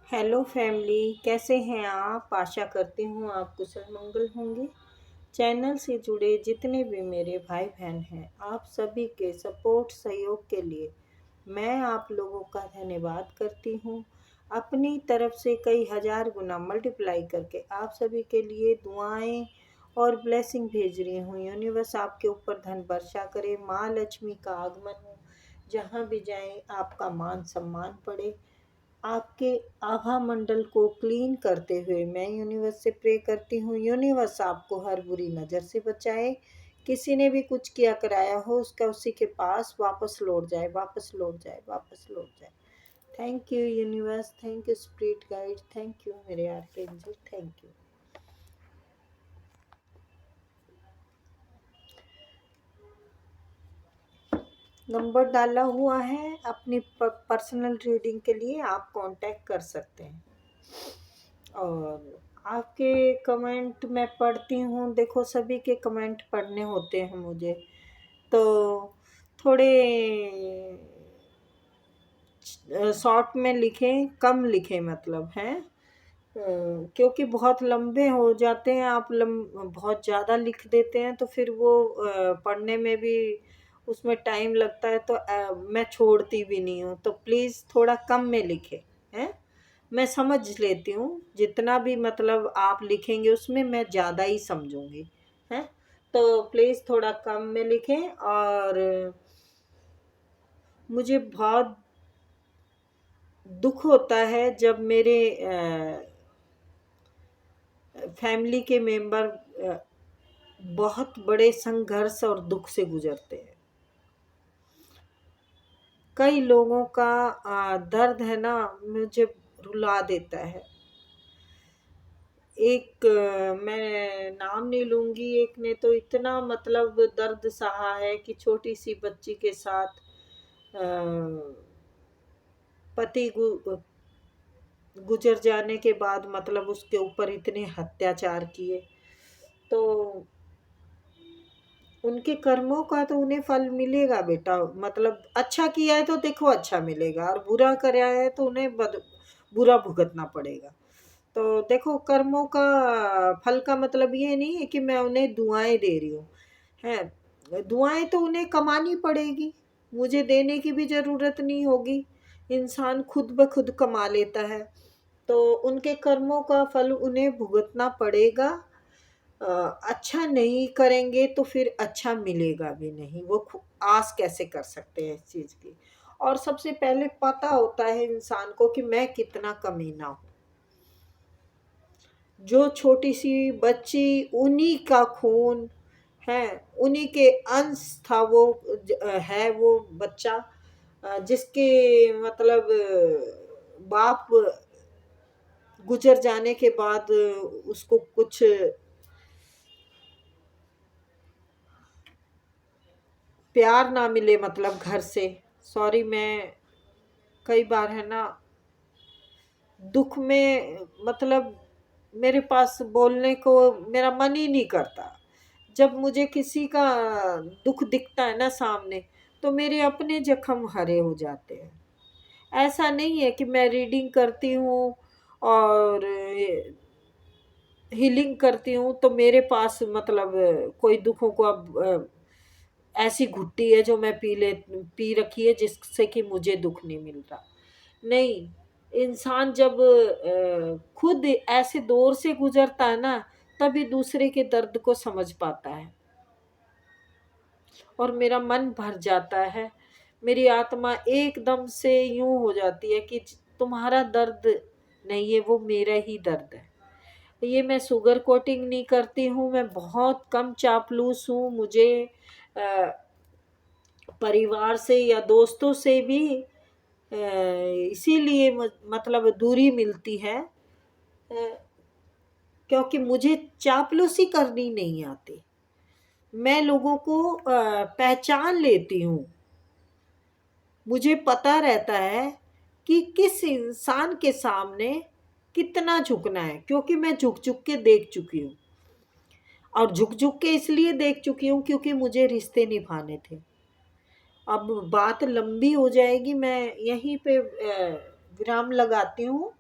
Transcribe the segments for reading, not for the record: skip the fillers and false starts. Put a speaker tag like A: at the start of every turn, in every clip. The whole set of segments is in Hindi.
A: हेलो फैमिली, कैसे हैं आप? आशा करती हूँ आप कुशल मंगल होंगे। चैनल से जुड़े जितने भी मेरे भाई बहन हैं, आप सभी के सपोर्ट सहयोग के लिए मैं आप लोगों का धन्यवाद करती हूँ। अपनी तरफ से कई हजार गुना मल्टीप्लाई करके आप सभी के लिए दुआएं और ब्लेसिंग भेज रही हूँ। यूनिवर्स आपके ऊपर धन वर्षा करे, माँ लक्ष्मी का आगमन हो, जहाँ भी जाएं आपका मान सम्मान पड़े। आपके आभा मंडल को क्लीन करते हुए मैं यूनिवर्स से प्रे करती हूँ, यूनिवर्स आपको हर बुरी नज़र से बचाए। किसी ने भी कुछ किया कराया हो उसका उसी के पास वापस लौट जाए, वापस लौट जाए, वापस लौट जाए। Thank you universe, thank you spirit guide, thank you मेरे आर्कएंजल, थैंक यू। नंबर डाला हुआ है, अपनी पर्सनल रीडिंग के लिए आप कांटेक्ट कर सकते हैं। और आपके कमेंट मैं पढ़ती हूँ। देखो, सभी के कमेंट पढ़ने होते हैं मुझे, तो थोड़े शॉर्ट में लिखें, कम लिखें मतलब हैं, क्योंकि बहुत लंबे हो जाते हैं। आप बहुत ज़्यादा लिख देते हैं तो फिर वो पढ़ने में भी उसमें टाइम लगता है, तो मैं छोड़ती भी नहीं हूँ। तो प्लीज़ थोड़ा कम में लिखें, हैं। मैं समझ लेती हूँ, जितना भी मतलब आप लिखेंगे उसमें मैं ज़्यादा ही समझूंगी, हैं। तो प्लीज़ थोड़ा कम में लिखें। और मुझे बहुत दुख होता है जब मेरे फैमिली के मेंबर बहुत बड़े संघर्ष और दुख से गुजरते हैं। कई लोगों का दर्द है ना, मुझे रुला देता है। एक मैं नाम नहीं लूंगी, एक ने तो इतना मतलब दर्द सहा है कि छोटी सी बच्ची के साथ पति गुजर जाने के बाद मतलब उसके ऊपर इतने अत्याचार किए। तो उनके कर्मों का तो उन्हें फल मिलेगा बेटा। मतलब अच्छा किया है तो देखो अच्छा मिलेगा, और बुरा कराया है तो उन्हें बुरा भुगतना पड़ेगा। तो देखो, कर्मों का फल का मतलब ये नहीं है कि मैं उन्हें दुआएं दे रही हूँ, है। दुआएं तो उन्हें कमानी पड़ेगी, मुझे देने की भी जरूरत नहीं होगी। इंसान खुद ब खुद कमा लेता है। तो उनके कर्मों का फल उन्हें भुगतना पड़ेगा। अच्छा नहीं करेंगे तो फिर अच्छा मिलेगा भी नहीं। वो आस कैसे कर सकते हैं इस चीज की। और सबसे पहले पता होता है इंसान को कि मैं कितना कमीना हूँ। जो छोटी सी बच्ची, उन्हीं का खून है, उन्हीं के अंश था वो, है वो बच्चा, जिसके मतलब बाप गुजर जाने के बाद उसको कुछ प्यार ना मिले, मतलब घर से। सॉरी, मैं कई बार है ना दुख में मतलब मेरे पास बोलने को मेरा मन ही नहीं करता। जब मुझे किसी का दुख दिखता है ना सामने, तो मेरे अपने जख्म हरे हो जाते हैं। ऐसा नहीं है कि मैं रीडिंग करती हूँ और हीलिंग करती हूँ तो मेरे पास मतलब कोई दुखों को अब ऐसी घुट्टी है जो मैं पी रखी है जिससे कि मुझे दुख नहीं मिल रहा। नहीं, इंसान जब खुद ऐसे दौर से गुजरता है ना, तभी दूसरे के दर्द को समझ पाता है। और मेरा मन भर जाता है, मेरी आत्मा एकदम से यूं हो जाती है कि तुम्हारा दर्द नहीं है, वो मेरा ही दर्द है। ये मैं शुगर कोटिंग नहीं करती हूँ, मैं बहुत कम चापलूस हूँ। मुझे अ, परिवार से या दोस्तों से भी इसीलिए मतलब दूरी मिलती है, क्योंकि मुझे चापलूसी करनी नहीं आती। मैं लोगों को पहचान लेती हूँ। मुझे पता रहता है कि किस इंसान के सामने कितना झुकना है, क्योंकि मैं झुक झुक के देख चुकी हूँ। और झुक झुक के इसलिए देख चुकी हूँ क्योंकि मुझे रिश्ते निभाने थे। अब बात लंबी हो जाएगी, मैं यहीं पे विराम लगाती हूँ।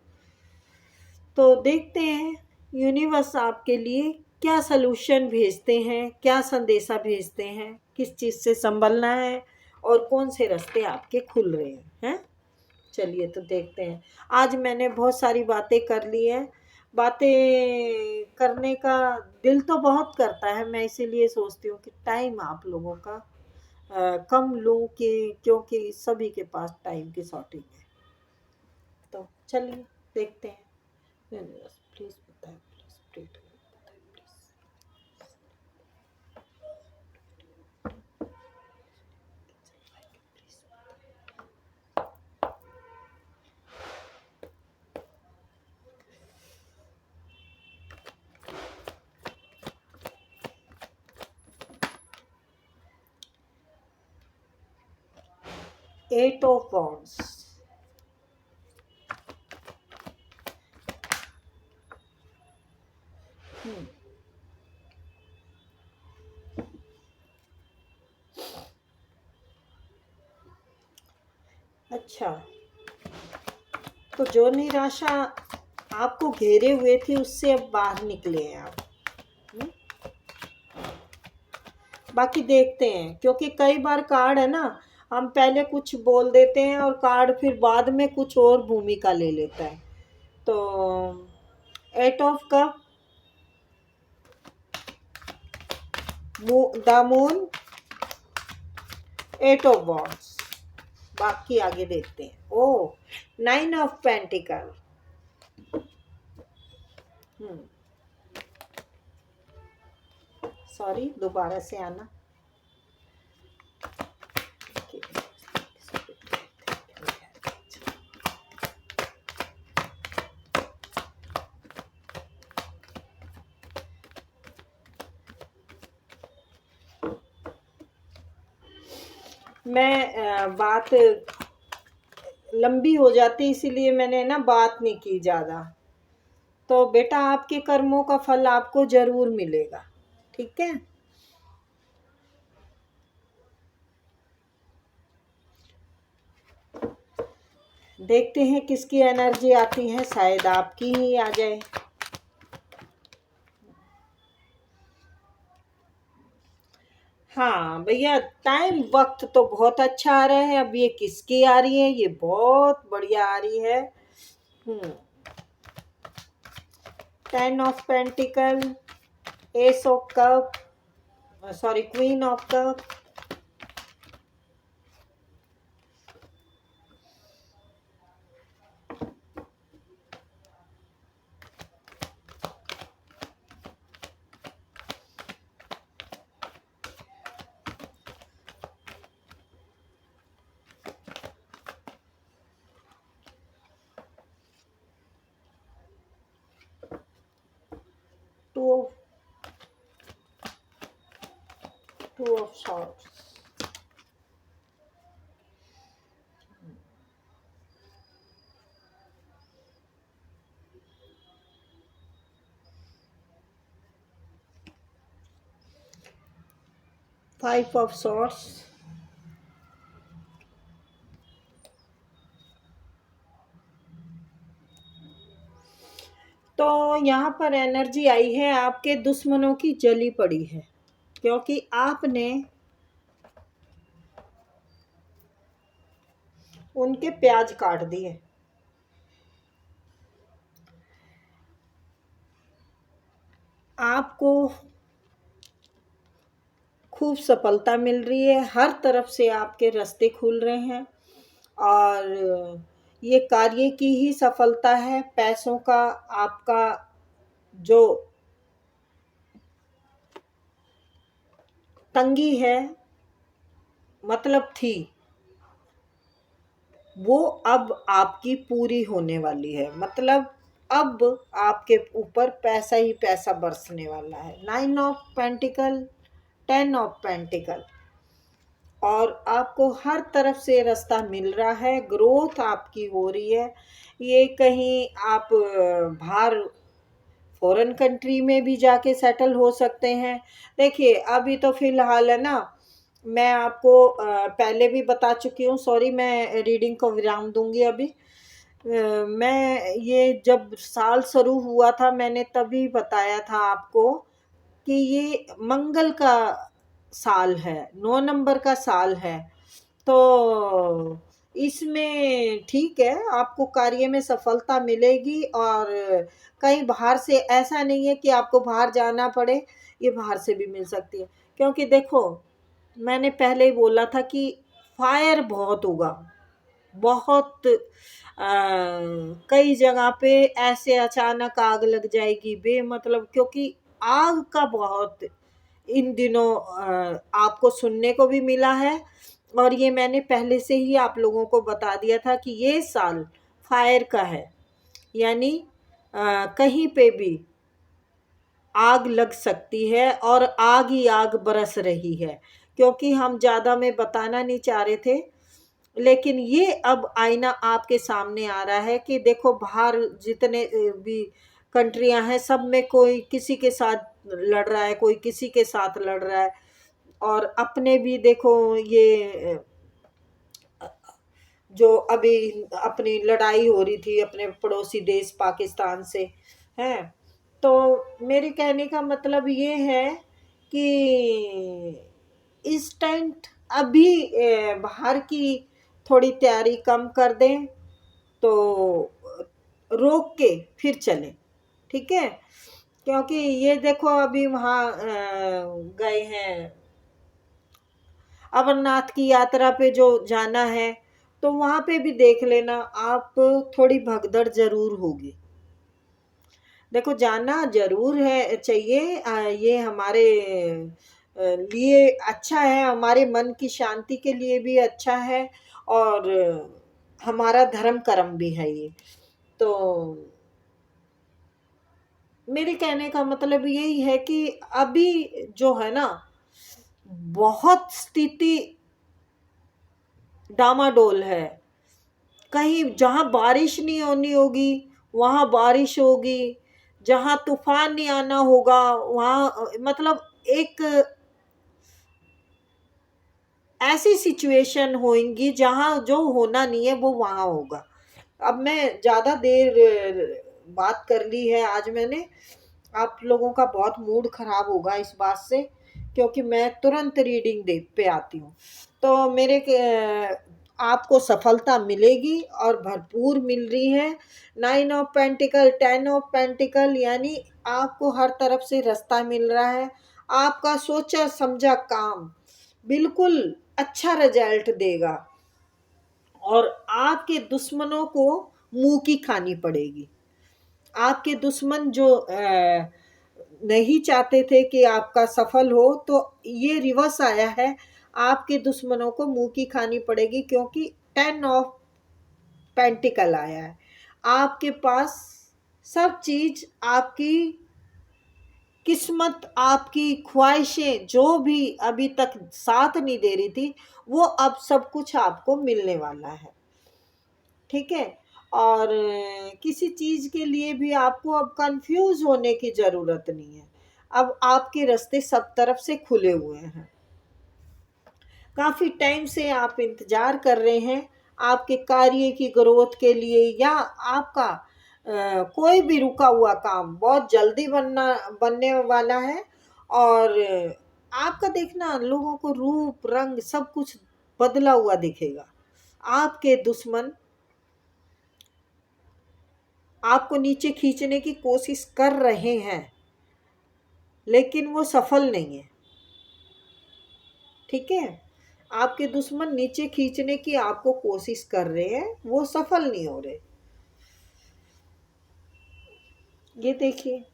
A: तो देखते हैं यूनिवर्स आपके लिए क्या सलूशन भेजते हैं, क्या संदेशा भेजते हैं, किस चीज़ से संभलना है और कौन से रास्ते आपके खुल रहे हैं। चलिए तो देखते हैं। आज मैंने बहुत सारी बातें कर ली हैं। बातें करने का दिल तो बहुत करता है, मैं इसीलिए सोचती हूँ कि टाइम आप लोगों का कम लूँ कि क्योंकि सभी के पास टाइम की शॉर्टेज है। तो चलिए देखते हैं। प्लीज़ बताएं, प्लीज़ प्लीज बताएं प्लीज़। 8 of Wands। अच्छा, तो जो निराशा आपको घेरे हुए थी उससे अब बाहर निकले हैं आप। हम्म? बाकी देखते हैं, क्योंकि कई बार कार्ड है ना, हम पहले कुछ बोल देते हैं और कार्ड फिर बाद में कुछ और भूमिका ले लेता है। तो 8 of cup, the moon, 8 of wands. बाकी आगे देखते हैं। ओ 9 ऑफ पेंटिकल। सॉरी, दोबारा से आना। मैं बात लंबी हो जाती, इसीलिए मैंने ना बात नहीं की ज़्यादा। तो बेटा, आपके कर्मों का फल आपको ज़रूर मिलेगा, ठीक है। देखते हैं किसकी एनर्जी आती है, शायद आपकी ही आ जाए। हाँ भैया, टाइम वक्त तो बहुत अच्छा आ रहा है। अब ये किसकी आ रही है, ये बहुत बढ़िया आ रही है। 10 of pentacle, S of cup, sorry queen of cup, 2 of swords, 5 of swords, तो यहाँ पर एनर्जी आई है आपके दुश्मनों की जली पड़ी है, क्योंकि आपने उनके प्याज काट दिए। आपको खूब सफलता मिल रही है, हर तरफ से आपके रास्ते खुल रहे हैं और ये कार्य की ही सफलता है। पैसों का आपका जो तंगी है, मतलब थी, वो अब आपकी पूरी होने वाली है। मतलब अब आपके ऊपर पैसा ही पैसा बरसने वाला है। 9 ऑफ पेंटिकल, 10 ऑफ पेंटिकल, और आपको हर तरफ से रास्ता मिल रहा है। ग्रोथ आपकी हो रही है। ये कहीं आप बाहर फॉरेन कंट्री में भी जाके सेटल हो सकते हैं। देखिए, अभी तो फिलहाल है ना, मैं आपको पहले भी बता चुकी हूँ। सॉरी, मैं रीडिंग को विराम दूंगी अभी। मैं ये जब साल शुरू हुआ था मैंने तभी बताया था आपको कि ये मंगल का साल है, 9 नंबर का साल है। तो इसमें ठीक है, आपको कार्य में सफलता मिलेगी। और कहीं बाहर से, ऐसा नहीं है कि आपको बाहर जाना पड़े, ये बाहर से भी मिल सकती है। क्योंकि देखो, मैंने पहले ही बोला था कि फायर बहुत होगा, बहुत कई जगह पे ऐसे अचानक आग लग जाएगी बेमतलब, क्योंकि आग का बहुत इन दिनों आपको सुनने को भी मिला है। और ये मैंने पहले से ही आप लोगों को बता दिया था कि ये साल फायर का है, यानी कहीं पे भी आग लग सकती है और आग ही आग बरस रही है। क्योंकि हम ज़्यादा में बताना नहीं चाह रहे थे, लेकिन ये अब आईना आपके सामने आ रहा है कि देखो बाहर जितने भी कंट्रियां हैं, सब में कोई किसी के साथ लड़ रहा है, कोई किसी के साथ लड़ रहा है। और अपने भी देखो, ये जो अभी अपनी लड़ाई हो रही थी अपने पड़ोसी देश पाकिस्तान से, हैं। तो मेरे कहने का मतलब ये है कि इस टाइम अभी बाहर की थोड़ी तैयारी कम कर दें, तो रोक के फिर चलें, ठीक है। क्योंकि ये देखो अभी वहाँ गए हैं अमरनाथ की यात्रा पे जो जाना है, तो वहां पे भी देख लेना आप, थोड़ी भगदड़ जरूर होगी। देखो जाना जरूर है, चाहिए। ये हमारे लिए अच्छा है, हमारे मन की शांति के लिए भी अच्छा है। और हमारा धर्म कर्म भी है ये। तो मेरे कहने का मतलब यही है कि अभी जो है ना, बहुत स्थिति डामाडोल है। कहीं जहां बारिश नहीं होनी होगी वहां बारिश होगी, जहां तूफान नहीं आना होगा वहां, मतलब एक ऐसी सिचुएशन होंगी जहां जो होना नहीं है वो वहां होगा। अब मैं ज्यादा देर बात कर ली है आज मैंने, आप लोगों का बहुत मूड खराब होगा इस बात से, क्योंकि मैं तुरंत रीडिंग दे पे आती हूँ। तो आपको सफलता मिलेगी और भरपूर मिल रही है। 9 ऑफ पेंटिकल, 10 ऑफ पेंटिकल, यानी आपको हर तरफ से रास्ता मिल रहा है। आपका सोचा समझा काम बिल्कुल अच्छा रिजल्ट देगा। और आपके दुश्मनों को मुंह की खानी पड़ेगी। आपके दुश्मन जो नहीं चाहते थे कि आपका सफल हो, तो ये रिवर्स आया है, आपके दुश्मनों को मुंह की खानी पड़ेगी। क्योंकि 10 ऑफ पेंटिकल आया है, आपके पास सब चीज, आपकी किस्मत, आपकी ख्वाहिशें जो भी अभी तक साथ नहीं दे रही थी, वो अब सब कुछ आपको मिलने वाला है, ठीक है। और किसी चीज के लिए भी आपको अब कंफ्यूज होने की जरूरत नहीं है। अब आपके रास्ते सब तरफ से खुले हुए हैं। काफी टाइम से आप इंतजार कर रहे हैं आपके कार्य की ग्रोथ के लिए, या आपका कोई भी रुका हुआ काम बहुत जल्दी बनने वाला है। और आपका देखना, लोगों को रूप रंग सब कुछ बदला हुआ दिखेगा। आपके दुश्मन आपको नीचे खींचने की कोशिश कर रहे हैं, लेकिन वो सफल नहीं है, ठीक है। आपके दुश्मन नीचे खींचने की आपको कोशिश कर रहे हैं, वो सफल नहीं हो रहे। ये देखिए,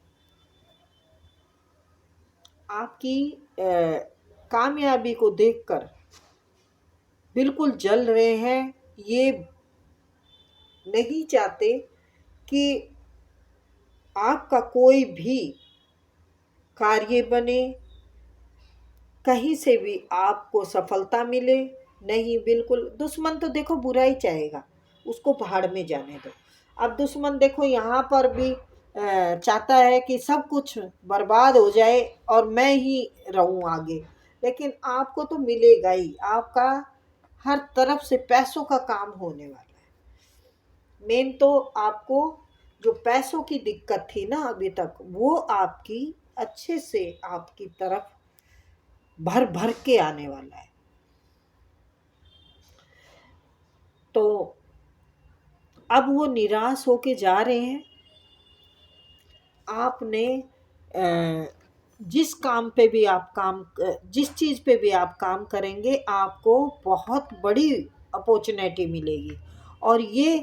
A: आपकी कामयाबी को देखकर बिल्कुल जल रहे हैं। ये नहीं चाहते कि आपका कोई भी कार्य बने, कहीं से भी आपको सफलता मिले। नहीं, बिल्कुल दुश्मन तो देखो बुरा ही चाहेगा, उसको पहाड़ में जाने दो। अब दुश्मन देखो यहाँ पर भी चाहता है कि सब कुछ बर्बाद हो जाए और मैं ही रहूं आगे। लेकिन आपको तो मिलेगा ही, आपका हर तरफ से पैसों का काम होने वाला है। मेन तो आपको जो पैसों की दिक्कत थी ना अभी तक, वो आपकी अच्छे से आपकी तरफ भर भर के आने वाला है। तो अब वो निराश होके जा रहे हैं। आपने जिस काम पे भी आप काम जिस चीज़ पे भी आप काम करेंगे, आपको बहुत बड़ी अपॉर्चुनिटी मिलेगी। और ये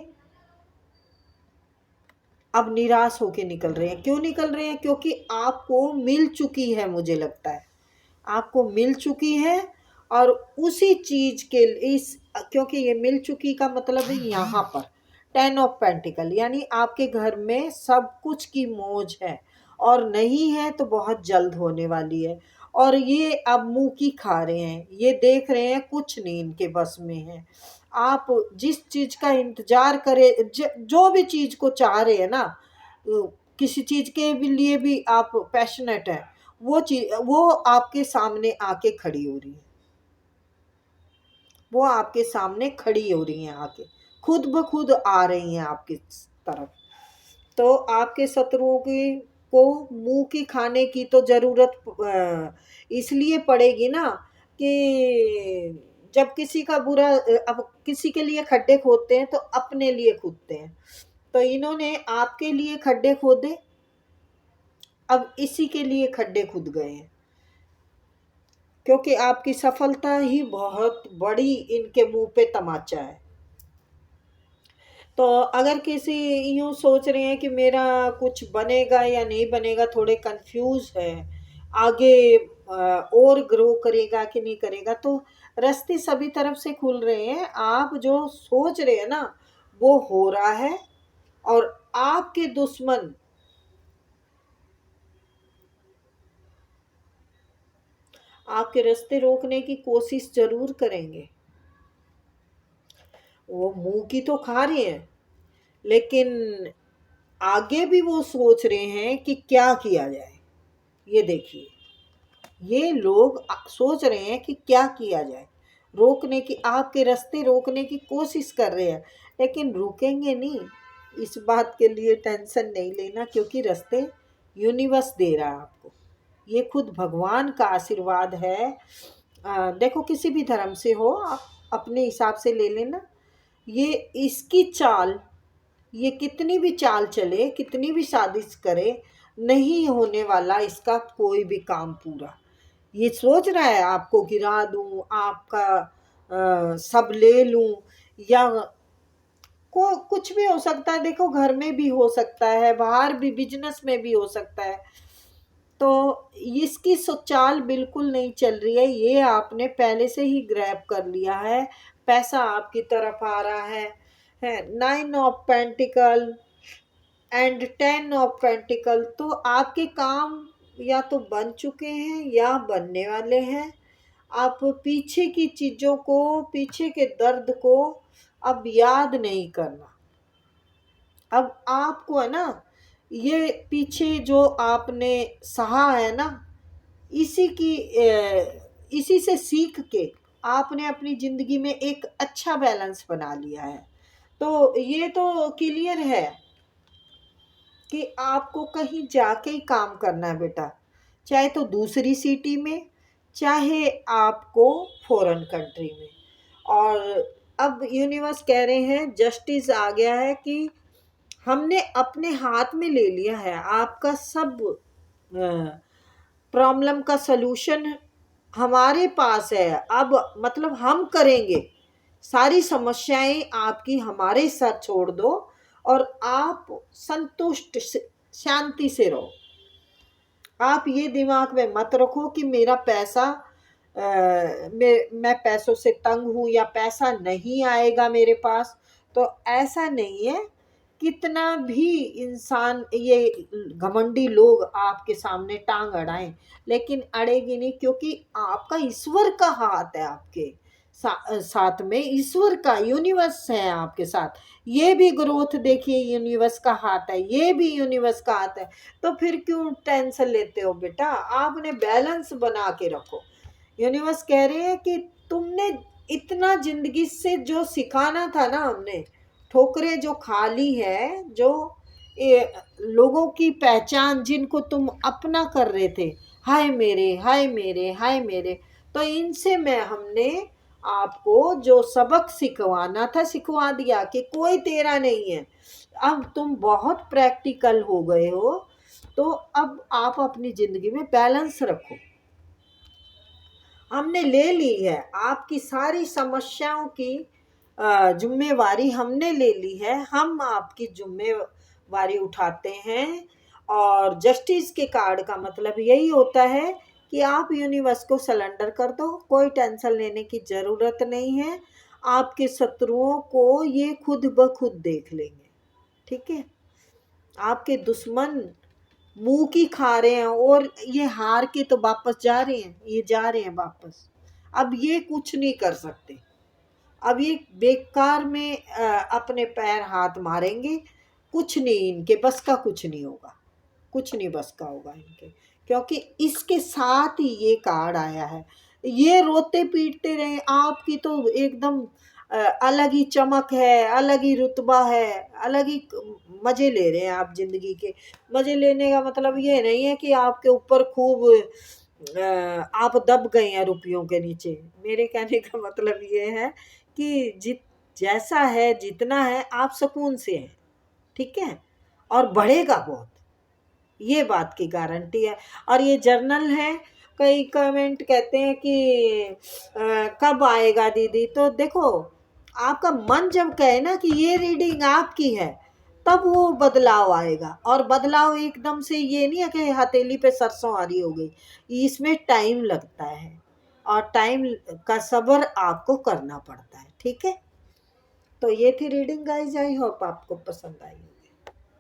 A: अब निराश होके निकल रहे हैं। क्यों निकल रहे हैं? क्योंकि आपको मिल चुकी है, मुझे लगता है आपको मिल चुकी है। और उसी चीज के इस क्योंकि ये मिल चुकी का मतलब है यहाँ पर 10 ऑफ पेंटिकल, यानी आपके घर में सब कुछ की मौज है, और नहीं है तो बहुत जल्द होने वाली है। और ये अब मुंह की खा रहे हैं, ये देख रहे हैं कुछ नहीं इनके बस में है। आप जिस चीज का इंतजार करे, जो भी चीज को चाह रहे हैं ना, किसी चीज के भी लिए भी आप पैशनेट है, वो चीज वो आपके सामने आके खड़ी हो रही है। वो आपके सामने खड़ी हो रही हैं आके, खुद ब खुद आ रही हैं आपकी तरफ। तो आपके शत्रुओं की को मुंह की खाने की तो जरूरत इसलिए पड़ेगी ना कि जब किसी का बुरा अब किसी के लिए खड्डे खोदते हैं तो अपने लिए खोदते हैं। तो इन्होंने आपके लिए खड्डे खोदे, अब इसी के लिए खड्डे खुद गए हैं, क्योंकि आपकी सफलता ही बहुत बड़ी इनके मुंह पे तमाचा है। तो अगर किसी यूं सोच रहे हैं कि मेरा कुछ बनेगा या नहीं बनेगा, थोड़े कंफ्यूज है आगे और ग्रो करेगा कि नहीं करेगा, तो रास्ते सभी तरफ से खुल रहे हैं। आप जो सोच रहे हैं ना, वो हो रहा है। और आपके दुश्मन आपके रास्ते रोकने की कोशिश जरूर करेंगे। वो मुंह की तो खा रहे हैं, लेकिन आगे भी वो सोच रहे हैं कि क्या किया जाए। ये देखिए, ये लोग सोच रहे हैं कि क्या किया जाए, रोकने की, आपके रास्ते रोकने की कोशिश कर रहे हैं, लेकिन रुकेंगे नहीं। इस बात के लिए टेंशन नहीं लेना, क्योंकि रास्ते यूनिवर्स दे रहा है आपको। ये खुद भगवान का आशीर्वाद है। देखो, किसी भी धर्म से हो, आप अपने हिसाब से ले लेना। ये इसकी चाल, ये कितनी भी चाल चले, कितनी भी साजिश करे, नहीं होने वाला इसका कोई भी काम पूरा। ये सोच रहा है आपको गिरा दूं, आपका सब ले लूं, या को कुछ भी हो सकता है। देखो, घर में भी हो सकता है, बाहर भी बिजनेस में भी हो सकता है। तो इसकी चाल बिल्कुल नहीं चल रही है, ये आपने पहले से ही ग्रैब कर लिया है। पैसा आपकी तरफ आ रहा है 9 of pentacle and 10 of pentacle. तो आपके काम या तो बन चुके हैं या बनने वाले हैं। आप पीछे की चीजों को, पीछे के दर्द को अब याद नहीं करना। अब आपको है ना, ये पीछे जो आपने सहा है ना, इसी की इसी से सीख के आपने अपनी जिंदगी में एक अच्छा बैलेंस बना लिया है। तो ये तो क्लियर है कि आपको कहीं जाके ही काम करना है बेटा, चाहे तो दूसरी सिटी में, चाहे आपको फॉरेन कंट्री में। और अब यूनिवर्स कह रहे हैं, जस्टिस आ गया है कि हमने अपने हाथ में ले लिया है आपका सब प्रॉब्लम का सलूशन हमारे पास है। अब मतलब हम करेंगे, सारी समस्याएं आपकी हमारे साथ छोड़ दो, और आप संतुष्ट शांति से रहो। आप ये दिमाग में मत रखो कि मेरा पैसा मैं पैसों से तंग हूं या पैसा नहीं आएगा मेरे पास। तो ऐसा नहीं है। कितना भी इंसान, ये घमंडी लोग आपके सामने टांग अड़ाएं, लेकिन अड़ेगी नहीं, क्योंकि आपका ईश्वर का हाथ है आपके साथ में। ईश्वर का, यूनिवर्स है आपके साथ। ये भी ग्रोथ देखिए, यूनिवर्स का हाथ है, ये भी यूनिवर्स का हाथ है। तो फिर क्यों टेंशन लेते हो बेटा? आपने बैलेंस बना के रखो। यूनिवर्स कह रहे हैं कि तुमने इतना जिंदगी से जो सिखाना था ना हमने, ठोकरें जो खा ली है, जो लोगों की पहचान जिनको तुम अपना कर रहे थे, हाय मेरे हाय मेरे हाय मेरे, तो इनसे मैं हमने आपको जो सबक सिखवाना था सिखवा दिया कि कोई तेरा नहीं है। अब तुम बहुत प्रैक्टिकल हो गए हो, तो अब आप अपनी जिंदगी में बैलेंस रखो। हमने ले ली है आपकी सारी समस्याओं की जिम्मेवारी हमने ले ली है, हम आपकी जिम्मेवारी उठाते हैं। और जस्टिस के कार्ड का मतलब यही होता है कि आप यूनिवर्स को सरेंडर कर दो, कोई टेंशन लेने की ज़रूरत नहीं है। आपके शत्रुओं को ये खुद ब खुद देख लेंगे, ठीक है। आपके दुश्मन मुंह की खा रहे हैं और ये हार के तो वापस जा रहे हैं, ये जा रहे हैं वापस। अब ये कुछ नहीं कर सकते, अब ये बेकार में अपने पैर हाथ मारेंगे, कुछ नहीं, इनके बस का कुछ नहीं होगा, कुछ नहीं बस का होगा इनके, क्योंकि इसके साथ ही ये कार्ड आया है। ये रोते पीटते रहे, आपकी तो एकदम अलग ही चमक है, अलग ही रुतबा है, अलग ही मजे ले रहे हैं आप जिंदगी के। मजे लेने का मतलब ये नहीं है कि आपके ऊपर खूब आप दब गए हैं रुपयों के नीचे। मेरे कहने का मतलब ये है कि जैसा है जितना है आप सुकून से हैं, ठीक है, और बढ़ेगा बहुत, ये बात की गारंटी है। और ये जर्नल है, कई कमेंट कहते हैं कि कब आएगा दीदी, तो देखो आपका मन जब कहे ना कि ये रीडिंग आपकी है, तब वो बदलाव आएगा। और बदलाव एकदम से ये नहीं है कि हथेली पे सरसों आ रही हो गई, इसमें टाइम लगता है, और टाइम का सब्र आपको करना पड़ता है, ठीक है। तो ये थी रीडिंग गाइज, आई होप आपको पसंद आई।